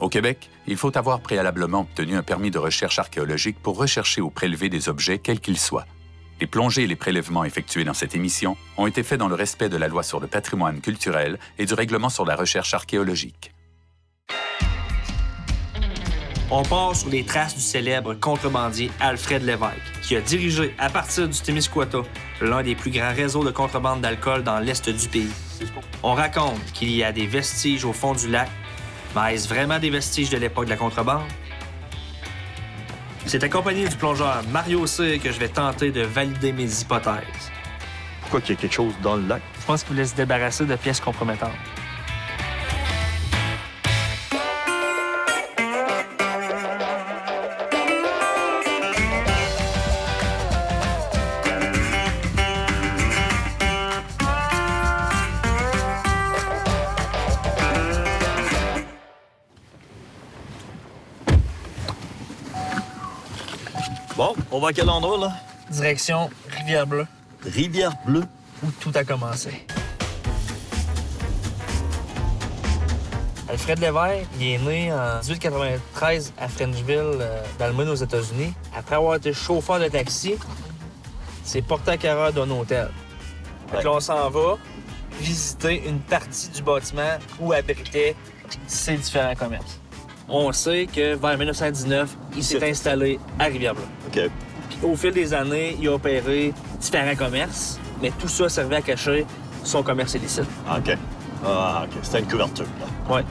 Au Québec, il faut avoir préalablement obtenu un permis de recherche archéologique pour rechercher ou prélever des objets quels qu'ils soient. Les plongées et les prélèvements effectués dans cette émission ont été faits dans le respect de la loi sur le patrimoine culturel et du règlement sur la recherche archéologique. On part sur les traces du célèbre contrebandier Alfred Lévesque, qui a dirigé, à partir du Témiscouata, l'un des plus grands réseaux de contrebande d'alcool dans l'est du pays. On raconte qu'il y a des vestiges au fond du lac, mais est-ce vraiment des vestiges de l'époque de la contrebande? C'est accompagné du plongeur Mario C que je vais tenter de valider mes hypothèses. Pourquoi qu'il y a quelque chose dans le lac? Je pense qu'il voulait se débarrasser de pièces compromettantes. Bon, on va à quel endroit, là? Direction Rivière-Bleue, Rivière-Bleue. où tout a commencé. Alfred Lévesque, il est né en 1893 à Frenchville, dans le Maine, aux États-Unis. Après avoir été chauffeur de taxi, c'est porté à carreur d'un hôtel. Fait que là, on s'en va visiter une partie du bâtiment où abritaient ces différents commerces. On sait que vers 1919, il s'est installé à Rivière-Bleue. OK. Puis au fil des années, il a opéré différents commerces, mais tout ça servait à cacher son commerce illicite. OK. Ah, OK. C'était une couverture, là. Ouais.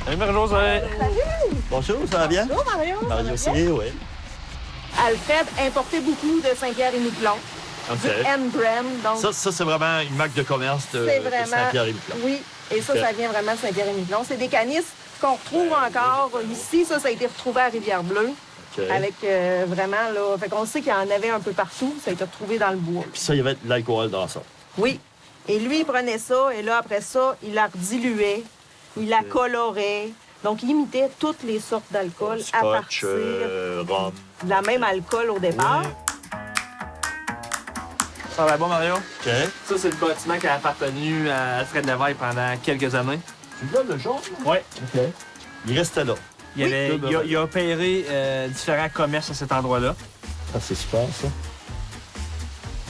Salut Marie-Josée! Bonjour, ça va bien? Bonjour, Mario. Mario Ça va bien? oui. Alfred importait beaucoup de Saint-Pierre-et-Miquelon. OK. Du N-brand, donc Ça, c'est vraiment une marque de commerce de, c'est de vraiment... Saint-Pierre-et-Miquelon. Oui, et ça, OK. ça vient vraiment de Saint-Pierre-et-Miquelon. C'est des canisses qu'on retrouve encore ici. Ça a été retrouvé à Rivière-Bleue. OK. Avec vraiment, là... Fait qu'on sait qu'il y en avait un peu partout. Ça a été retrouvé dans le bois. Puis ça, il y avait de l'alcool dans ça. Oui. Et lui, il prenait ça, et là, après ça, il la rediluait, il la colorait. Donc, il imitait toutes les sortes d'alcool à Scotch, partir rhum. de la même alcool au départ. Ça va bon, Mario? OK. Ça, c'est le bâtiment qui a appartenu à Alfred Lévesque pendant quelques années. Tu vois le jaune? Oui. OK. Il restait là. Il a opéré différents commerces à cet endroit-là. Ah, c'est super, ça.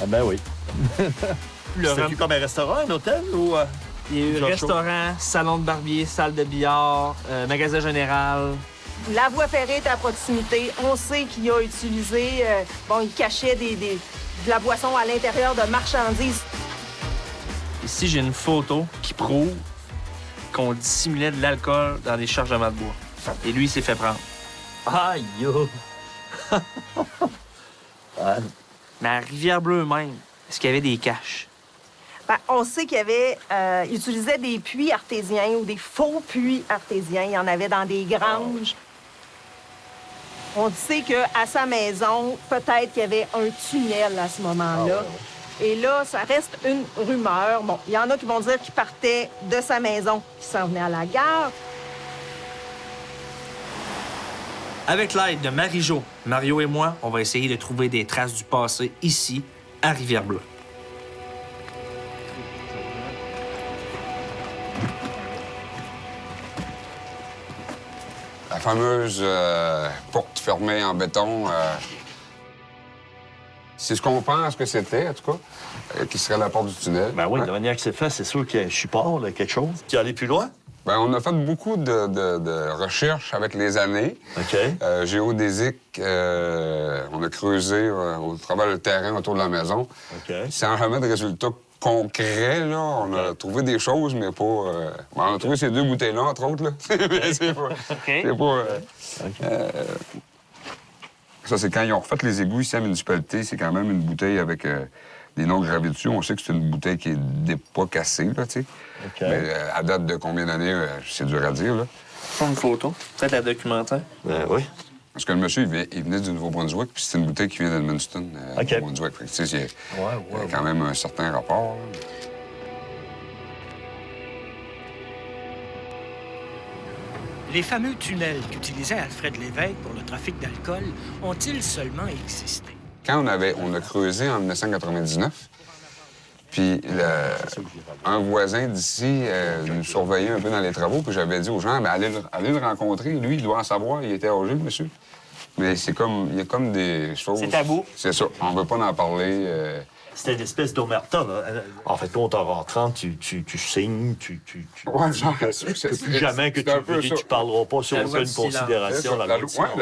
Ah ben oui. Le C'était rhum- comme un restaurant, un hôtel ou... Il y a eu Genre restaurant, salon de barbier, salle de billard, magasin général. La voie ferrée est à proximité. On sait qu'il a utilisé... il cachait de la boisson à l'intérieur de marchandises. Ici, j'ai une photo qui prouve qu'on dissimulait de l'alcool dans des chargements de bois. Et lui, il s'est fait prendre. Aïe, yo! Ah, Mais à Rivière-Bleue même, est-ce qu'il y avait des caches? On sait qu'il y avait... il utilisait des puits artésiens ou des faux puits artésiens. Il y en avait dans des granges. On sait qu'à sa maison, peut-être qu'il y avait un tunnel à ce moment-là. Et là, ça reste une rumeur. Bon, il y en a qui vont dire qu'il partait de sa maison, qu'il s'en venait à la gare. Avec l'aide de Marie-Jo, Mario et moi, on va essayer de trouver des traces du passé ici, à Rivière-Bleue. La fameuse porte fermée en béton, c'est ce qu'on pense que c'était, en tout cas, qui serait la porte du tunnel. Ben oui, Hein? de la manière que c'est fait, c'est sûr qu'il y a un support, là, quelque chose. Qui allait plus loin? Ben, on a fait beaucoup de recherches avec les années. OK. Géodésique, on a creusé au travers le terrain autour de la maison. OK. Sans jamais de résultats concrets, là. On a trouvé des choses, mais pas... on a trouvé ces deux bouteilles-là, entre autres, là. Mais c'est pas... C'est pas... Ça, c'est quand ils ont refait les égouts ici à la municipalité. C'est quand même une bouteille avec des noms gravés dessus. On sait que c'est une bouteille qui n'est pas cassée, là, tu sais. OK. Mais à date de combien d'années, c'est dur à dire, là. Prends une photo, peut-être à documentaire. Ben oui. Parce que le monsieur, il venait du Nouveau-Brunswick, puis c'est une bouteille qui vient d'Edmundston, OK. Nouveau-Brunswick. Fait que, tu sais, il y a quand même un certain rapport, là. Les fameux tunnels qu'utilisait Alfred Lévesque pour le trafic d'alcool ont-ils seulement existé? Quand on a creusé en 1999, puis un voisin d'ici nous surveillait un peu dans les travaux, puis j'avais dit aux gens, ben, allez le rencontrer. Lui, il doit en savoir, il était âgé, monsieur. Mais il y a comme des choses... C'est tabou. C'est ça, on ne veut pas en parler. C'était une espèce d'omerta, là. En fait, toi, en rentrant, tu signes, Ouais, genre, que plus jamais que tu parleras pas sur La loi aucune du silence. considération. La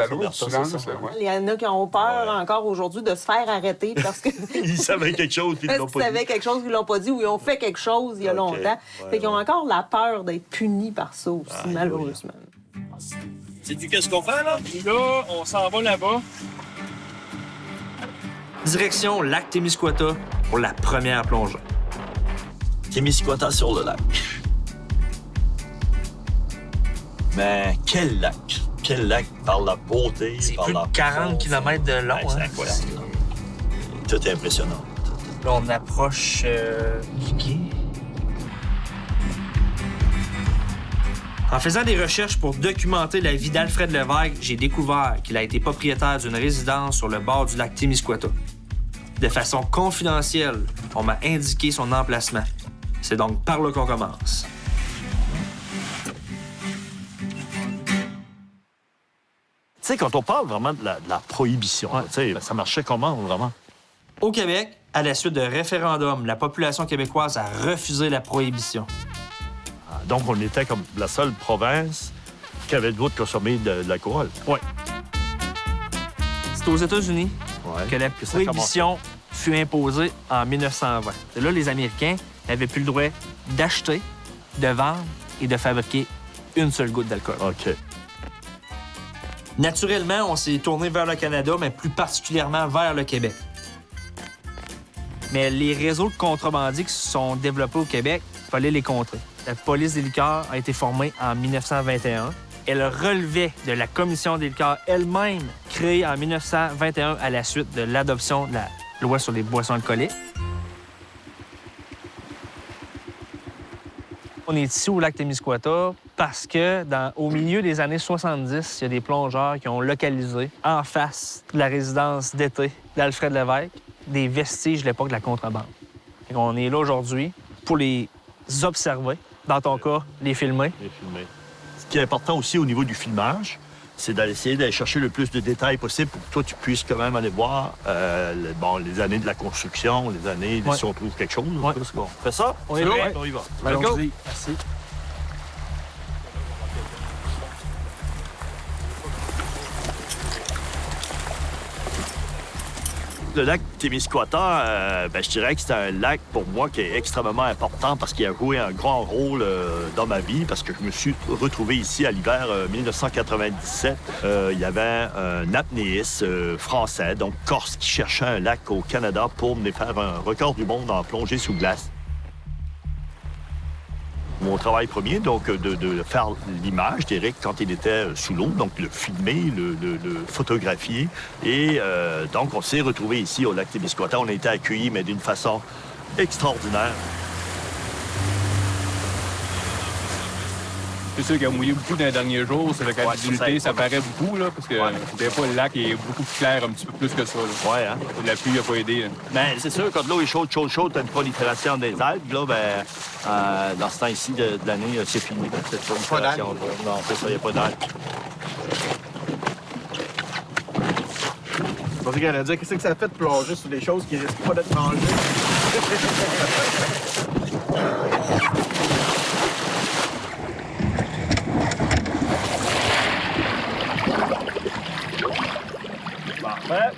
loi du silence, c'est ça. ouais. Il y en a qui ont peur encore aujourd'hui de se faire arrêter parce que Ils savaient quelque chose, puis ils l'ont pas dit. quelque chose qu'ils l'ont pas dit ou ils ont fait quelque chose il y a longtemps. Ouais, Fait qu'ils ont encore la peur d'être punis par ça aussi, malheureusement. Sais-tu qu'est-ce qu'on fait, là? Là, on s'en va là-bas. Direction lac Témiscouata pour la première plongée. Témiscouata sur le lac. Mais quel lac! Quel lac par la beauté, C'est par plus de la 40 km de long. C'est hein. incroyable. Tout est impressionnant. Là, on approche du quai. En faisant des recherches pour documenter la vie d'Alfred Lévesque, j'ai découvert qu'il a été propriétaire d'une résidence sur le bord du lac Témiscouata. De façon confidentielle, on m'a indiqué son emplacement. C'est donc par là qu'on commence. Tu sais, quand on parle vraiment de la prohibition, tu sais, ça marchait comment, vraiment? Au Québec, à la suite de référendum, la population québécoise a refusé la prohibition. Donc, on était comme la seule province qui avait le droit de consommer de l'alcool. Oui. C'est aux États-Unis que la ça prohibition fut imposée en 1920. C'est là les Américains n'avaient plus le droit d'acheter, de vendre et de fabriquer une seule goutte d'alcool. OK. Naturellement, on s'est tourné vers le Canada, mais plus particulièrement vers le Québec. Mais les réseaux de contrebandiers qui se sont développés au Québec, il fallait les contrer. La police des liqueurs a été formée en 1921. Elle relevait de la Commission des liqueurs elle-même, créée en 1921 à la suite de l'adoption de la loi sur les boissons alcooliques. On est ici au lac Témiscouata parce que au milieu des années 70, il y a des plongeurs qui ont localisé en face de la résidence d'été d'Alfred Lévesque des vestiges de l'époque de la contrebande. On est là aujourd'hui pour les observer, dans ton cas, les filmer. Les filmer. Ce qui est important aussi au niveau du filmage, c'est d'essayer d'aller chercher le plus de détails possible pour que toi, tu puisses quand même aller voir les années de la construction, les années, si on trouve quelque chose. Ouais. On fait ça? On est là? On y va. Allons-y. Merci. Le lac Témiscouata, je dirais que c'est un lac pour moi qui est extrêmement important parce qu'il a joué un grand rôle dans ma vie parce que je me suis retrouvé ici à l'hiver 1997. Il y avait un apnéiste français, donc corse, qui cherchait un lac au Canada pour venir faire un record du monde en plongée sous glace. Mon travail premier, donc, de faire l'image d'Éric quand il était sous l'eau, donc le filmer, le photographier. Et donc, on s'est retrouvés ici au lac Témiscouata. On a été accueillis, mais d'une façon extraordinaire. C'est sûr qu'il a mouillé beaucoup dans les derniers jours. Ça fait que la visibilité, ça paraît beaucoup, là, parce que des fois, le lac est beaucoup plus clair, un petit peu plus que ça. Là. Ouais, hein? La pluie n'a pas aidé. Là. Bien, c'est sûr, quand l'eau est chaude, t'as une prolifération des algues. Là, dans ce temps-ci de l'année, c'est fini, cette prolifération. Non, c'est ça, il n'y a pas d'algues. Je pensais qu'elle allait dire qu'est-ce que ça fait de plonger sur des choses qui risquent pas d'être mangées. Parfait.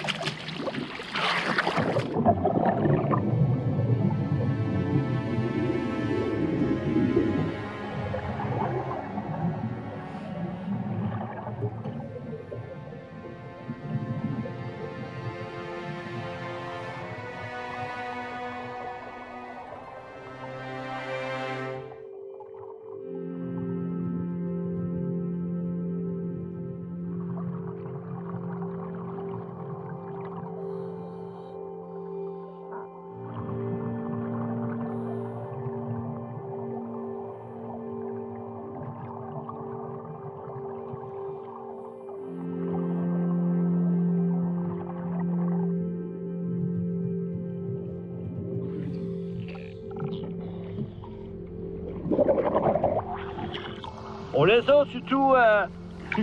On laisse ça sur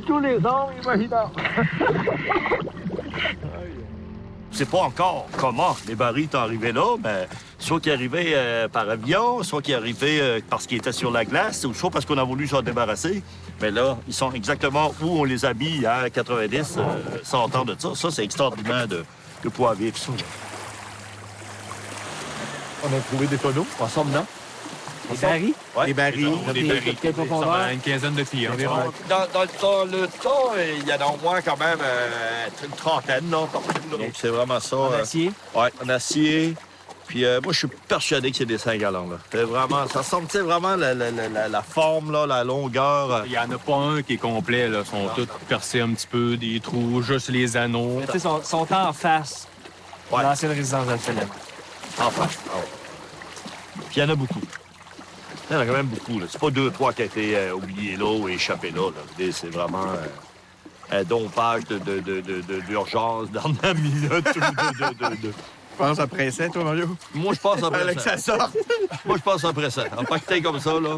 tous les angles imaginables. Je sais pas encore comment les barils sont arrivés là, mais soit qu'ils arrivaient par avion, soit qu'ils arrivaient parce qu'ils étaient sur la glace, ou soit parce qu'on a voulu s'en débarrasser. Mais là, ils sont exactement où on les a mis à 90, 100 ans de ça. Ça, c'est extraordinaire de pouvoir vivre ça. On a trouvé des tonneaux. On sort dedans. Des barils? Ouais. Des barils. Des barils. Quelle profondeur? Une quinzaine de pieds environ. Dans le tas, il y en a au moins quand même une trentaine, là, partout, là. Donc, c'est vraiment ça. En acier? Oui, en acier. Puis moi, je suis persuadé que c'est des 5 gallons, là. C'est vraiment... Ça semble, tu sais, vraiment la forme, là, la longueur. Il n'y en a pas un qui est complet, là. Ils sont tous percés un petit peu, des trous, juste les anneaux. Tu sais, sont en face de l'ancienne résidence d'Alphelem. En face. Ah ouais. Puis il y en a beaucoup. Il y en a quand même beaucoup, là. C'est pas 2-3 qui ont été oubliés là ou échappés là, là. C'est vraiment un dompage d'urgence, dernière minute. Tu penses après ça, toi, Mario? Moi, je pense après Avec ça. sa sorte. Moi, je pense après ça. En pacté comme ça, là.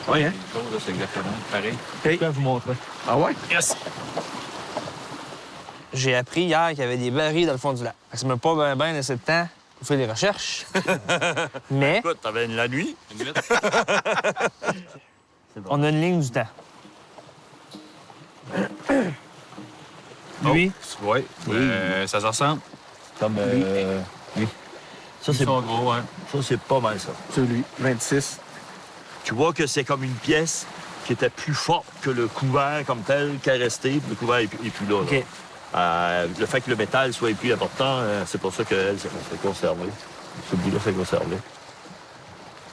Oui, hein? C'est exactement pareil. Je peux vous montrer. Ah ouais? Yes! J'ai appris hier qu'il y avait des barils dans le fond du lac. Ça m'a pas bien laissé de temps pour faire des recherches. Mais Écoute, t'avais la nuit. on a une ligne du temps. Lui, Oui. Ça se ressemble. Comme Ça, Ils c'est sont gros, hein. ça, c'est pas mal, ça. Celui, 26. Tu vois que c'est comme une pièce qui était plus forte que le couvert comme tel qu'est resté. Le couvert est plus là. OK. Le fait que le métal soit plus important, c'est pour ça qu'elle s'est conservée. Ce bout-là s'est conservé.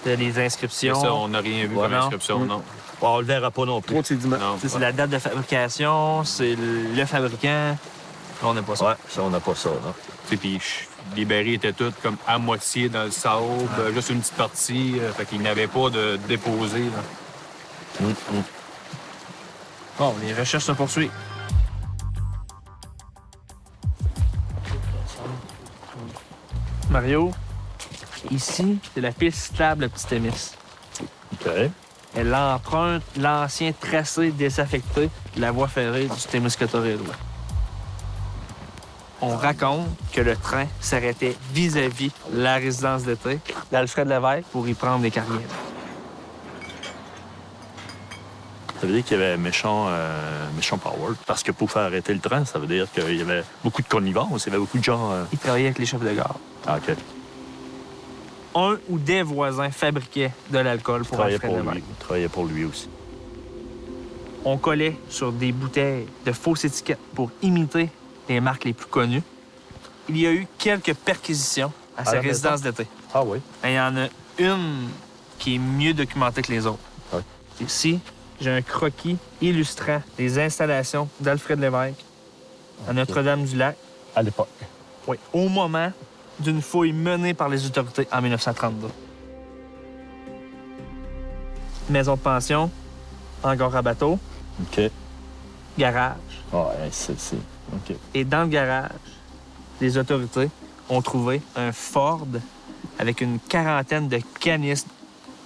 il y a les inscriptions. Ça, on n'a rien vu Ouais, comme non. inscription, non. Bon, on le verra pas non plus. Trop de sédiments. Non. C'est la date de fabrication, c'est le fabricant. Là, on n'a pas ça. Ouais, ça, on n'a pas ça, non? Puis les barils étaient tous comme à moitié dans le sable, juste une petite partie. Fait qu'ils n'avaient pas de déposé. Là. Bon, les recherches se poursuivent. Mario, ici, c'est la piste cyclable de Petite Émice. OK. Elle emprunte l'ancien tracé désaffecté de la voie ferrée du Témiscamingue. On raconte que le train s'arrêtait vis-à-vis la résidence d'été d'Alfred Lévesque pour y prendre des carrières. Ça veut dire qu'il y avait méchant power. Parce que pour faire arrêter le train, ça veut dire qu'il y avait beaucoup de connivence, il y avait beaucoup de gens... Il travaillait avec les chefs de gare. Ah, OK. Un ou des voisins fabriquaient de l'alcool pour Travaillait Alfred pour Lévesque. lui. Travaillait pour lui aussi. On collait sur des bouteilles de fausses étiquettes pour imiter les marques les plus connues. Il y a eu quelques perquisitions à sa la résidence d'été. Ah oui? Et il y en a une qui est mieux documentée que les autres. Ouais. Ici, j'ai un croquis illustrant les installations d'Alfred Lévesque à Notre-Dame-du-Lac. À l'époque. Oui, au moment d'une fouille menée par les autorités en 1932. Maison de pension, hangar à bateau, OK. garage. Ah, ouais, c'est... OK. Et dans le garage, les autorités ont trouvé un Ford avec une quarantaine de canisses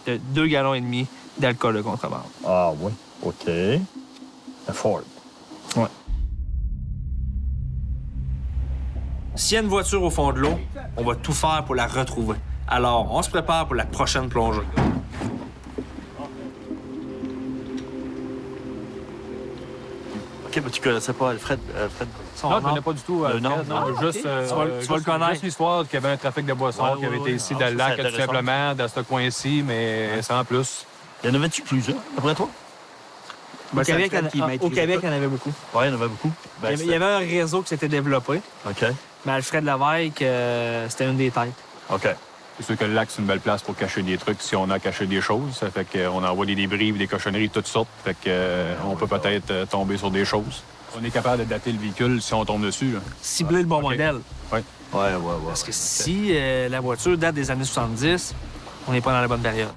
de 2,5 gallons d'alcool de contrebande. Ah oui, OK. Un Ford. Ouais. S'il y a une voiture au fond de l'eau, on va tout faire pour la retrouver. Alors, on se prépare pour la prochaine plongée. OK, mais tu connaissais pas Alfred? Non, je ne connais pas du tout. non, Juste, tu vas le connaître. juste l'histoire qu'il y avait un trafic de boissons Ouais, qui avait ouais, été ouais. ici Ah, dans le ça, lac, c'est tout intéressant. simplement, dans ce coin-ci, mais sans plus. Il y en avait-tu plusieurs, après toi? Au Québec, il y en avait beaucoup. Oui, il y en avait beaucoup. Ben, Il y avait un réseau qui s'était développé, OK. mais Alfred Lévesque, c'était une des têtes. OK. C'est sûr que le lac, c'est une belle place pour cacher des trucs si on a caché des choses. Ça fait qu'on envoie des débris, des cochonneries de toutes sortes. Fait qu'on peut peut-être tomber sur des choses. On est capable de dater le véhicule si on tombe dessus. Là. Cibler le bon OK. modèle. Ouais. Parce que si la voiture date des années 70, on n'est pas dans la bonne période.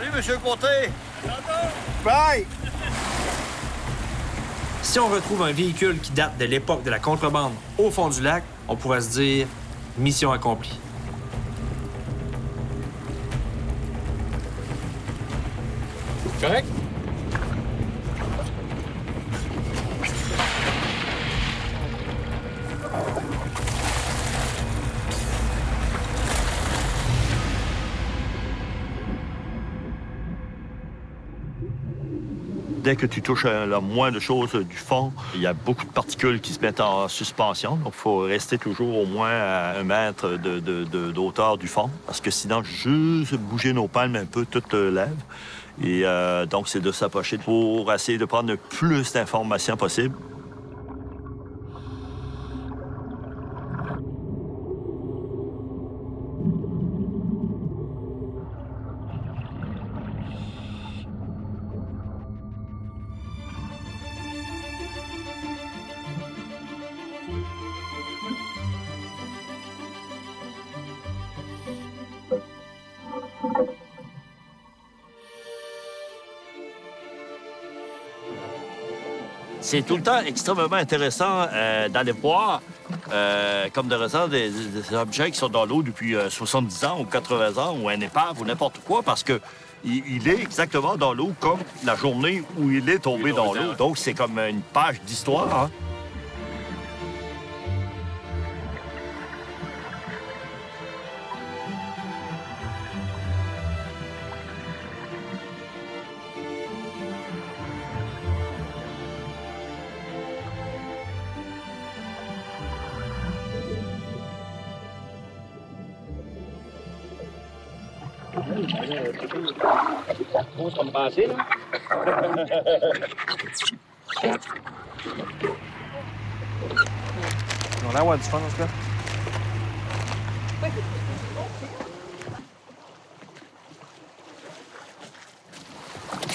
Salut, Monsieur Côté! Bye! Si on retrouve un véhicule qui date de l'époque de la contrebande au fond du lac, on pourrait se dire mission accomplie. Correct? Dès que tu touches la moindre chose du fond, il y a beaucoup de particules qui se mettent en suspension. Donc, il faut rester toujours au moins à 1 mètre d'auteur du fond, parce que sinon, juste bouger nos palmes un peu, tout lève. Et donc, c'est de s'approcher pour essayer de prendre le plus d'informations possible. C'est tout le temps extrêmement intéressant d'aller voir, comme de raison, des objets qui sont dans l'eau depuis 70 ans ou 80 ans, ou un épave ou n'importe quoi, parce que il est exactement dans l'eau comme la journée où il est tombé dans l'eau. Donc, c'est comme une page d'histoire. Hein? Ça me passait, là. On a l'air d'avoir du fun, en tout cas.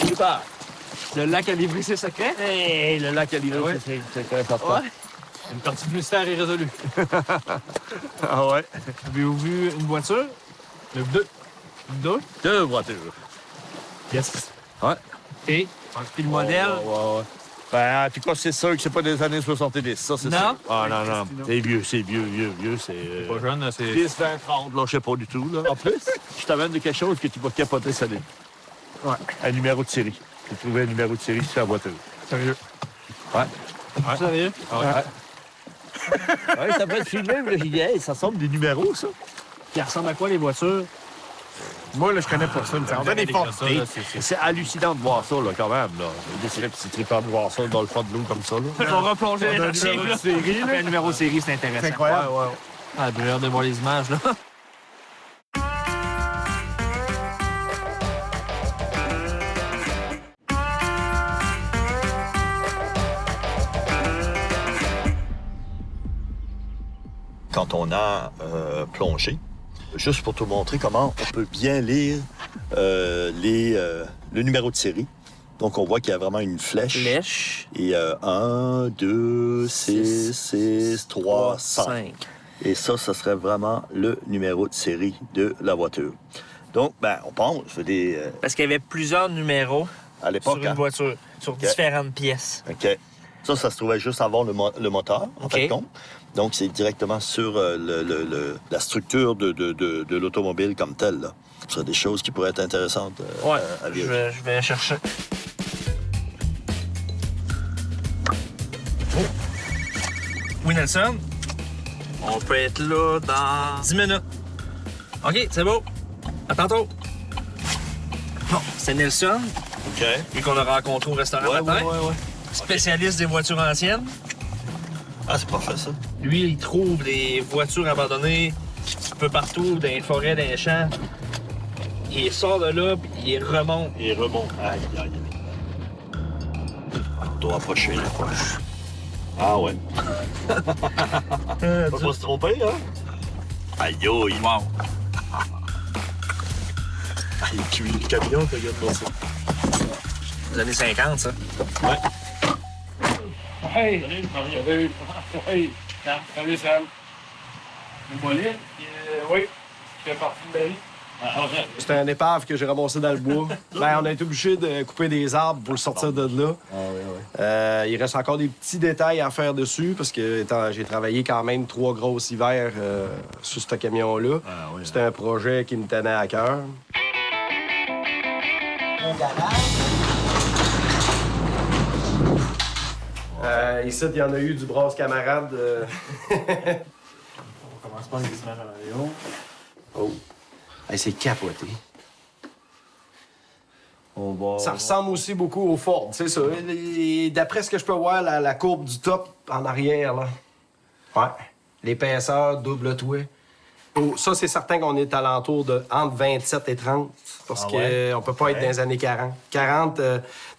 Super. Le lac a livré ses secrets? Hey, le lac a livré, c'est très important. Ouais. Une partie du mystère est résolue. Ah ouais? Avez-vous vu une voiture? Deux. Deux? 2 voitures. Yes. Ouais. Et? Puis le modèle? Ouais. Ben, en tout cas, c'est sûr que c'est pas des années 70, ça, c'est Non? sûr. Ah, non. C'est vieux, c'est vieux. C'est... Pas jeune, c'est... 10, 20, 30, là, je sais pas du tout, là. En plus, je t'amène de quelque chose que tu vas capoter, Saline. Ouais. Un numéro de série. J'ai trouvé un numéro de série sur la voiture. Sérieux? Ouais. Sérieux? Ouais. Ouais, ça peut être filmé, mais j'ai dit, hey, ça semble des numéros, ça. Qui ressemble à quoi, les voitures? Moi, là, je connais pas ça. On fait des formes. C'est hallucinant de voir ça, là, quand même, là. C'est trippant de voir ça dans le fond de l'eau comme ça, là. On va replonger On a un numéro de série, là. Un numéro de série, c'est intéressant. C'est incroyable. Ouais. Ah, j'ai hâte de voir les images, là. Quand on a plongé, juste pour te montrer comment on peut bien lire le numéro de série. Donc, on voit qu'il y a vraiment une flèche. Flèche. Et 1, 2, 6, 3, 5. Et ça serait vraiment le numéro de série de la voiture. Donc, ben, on pense Parce qu'il y avait plusieurs numéros à l'époque. sur une voiture, sur différentes pièces. OK. Ça se trouvait juste avant le moteur, en fait, compte. Donc, c'est directement sur la structure de l'automobile comme telle, là. Ce sont des choses qui pourraient être intéressantes à vivre. Je vais chercher. Oui, Nelson? On peut être là dans 10 minutes. OK, c'est beau. À tantôt. Bon, c'est Nelson, OK. lui qu'on a rencontré au restaurant matin. Ouais. Spécialiste des voitures anciennes. Ah, c'est parfait, ça. Lui, il trouve des voitures abandonnées un peu partout, dans les forêts, dans les champs. Il sort de là, puis il remonte. Il remonte. Aïe. On doit approcher, là. Ah ouais. On va pas se tromper, hein? Aïe, wow. Aïe, le camion, regarde dans ça. Les années 50, ça. Ouais. Hey! Salut! Hey! Salut, Sam! Le mollet? Oui, je fais partie de la vie. C'est un épave que j'ai ramassé dans le bois. Ben, on a été obligé de couper des arbres pour le sortir de là. Il reste encore des petits détails à faire dessus parce que j'ai travaillé quand même 3 gros hivers sur ce camion-là. C'était un projet qui me tenait à cœur. Ici, il y en a eu du brasse camarade. On commence par le glissement à l'aéro. Oh. Hey, c'est capoté. On va... Ça ressemble aussi beaucoup au Ford, c'est ça. D'après ce que je peux voir, la courbe du top en arrière, là. Ouais. L'épaisseur, double toit. Oh, ça, c'est certain qu'on est alentour de entre 27 et 30. Parce qu'on peut pas être dans les années 40. 40,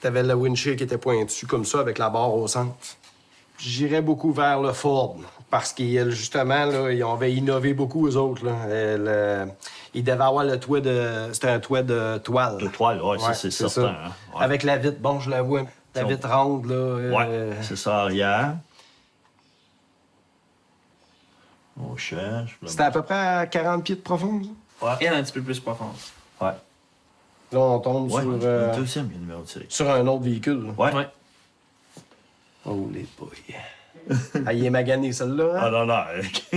t'avais le windshield qui était pointu comme ça, avec la barre au centre. J'irais beaucoup vers le Ford. Parce qu'ils, justement, là, ils avaient innové beaucoup, eux autres. Là. Ils devaient avoir le toit de... C'était un toit de toile. De toile, oui, ça, c'est certain. Ça. Hein? Ouais. Avec la vitre, bon, je la vois. La vitre ronde, là. C'est ça, arrière. On cherche. C'était à peu près à 40 pieds de profond, ça? Et un petit peu plus profonde. Ouais. Là, on tombe sur... Le deuxième numéro de série. Sur un autre véhicule. Là. Ouais. Oh, les boys. Ah, il est magané, celle-là, hein? Ah non, non.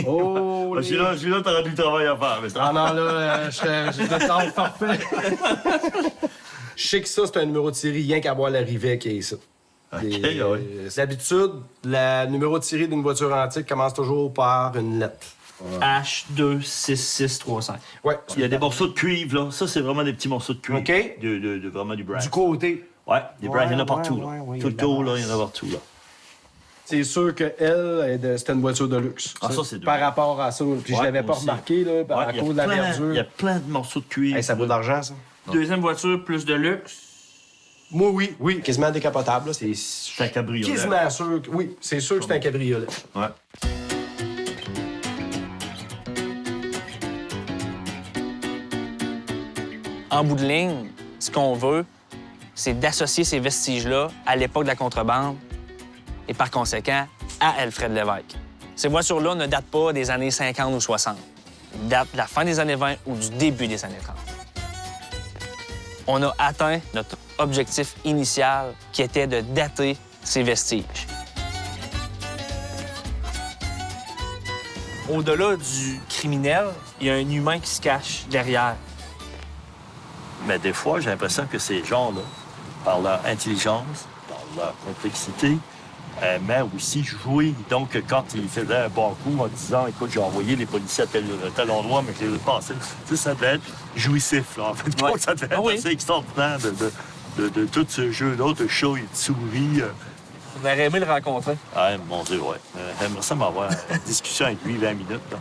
Oh, les... Celui-là, t'aurais du travail à faire. Mais ah non, là, je le temps parfait. Je sais que ça, c'est un numéro de série, rien qu'à voir l'arrivée qui est ici. OK, oui. D'habitude, le numéro de série d'une voiture antique commence toujours par une lettre. H26635. Ouais. Il y a des morceaux de cuivre, là. Ça, c'est vraiment des petits morceaux de cuivre. OK. De vraiment du brass. Du côté. Ouais, des brass, il y en a partout, ouais, là. ouais, Tout le tour, là, il y en a partout, là. C'est sûr qu'elle, c'était une voiture de luxe. Ah, ça, c'est de par luxe. rapport à ça. Puis je l'avais pas aussi. remarqué, là, à cause de la verdure. Il y a plein de morceaux de cuivre. Hey, ça vaut de l'argent, ça. Deuxième voiture, plus de luxe. Moi, oui. Quasiment décapotable, là. C'est un cabriolet. Quasiment sûr. Oui, c'est sûr que c'est un cabriolet. Ouais. En bout de ligne, ce qu'on veut, c'est d'associer ces vestiges-là à l'époque de la contrebande et par conséquent à Alfred Lévesque. Ces voitures-là ne datent pas des années 50 ou 60. Ils datent de la fin des années 20 ou du début des années 30. On a atteint notre objectif initial qui était de dater ces vestiges. Au-delà du criminel, il y a un humain qui se cache derrière. Mais des fois, j'ai l'impression que ces gens-là, par leur intelligence, par leur complexité, aimaient aussi jouer. Donc, quand ils faisaient un bon coup en disant « Écoute, j'ai envoyé les policiers à tel endroit, mais je les ai passés », ça devait être jouissif, là. En fait, ça devait être assez extraordinaire de tout ce jeu-là, de chat et de souris. On aurait aimé le rencontrer. Ah, mon Dieu, ouais. J'aimerais ça m'avoir une discussion avec lui 20 minutes, là.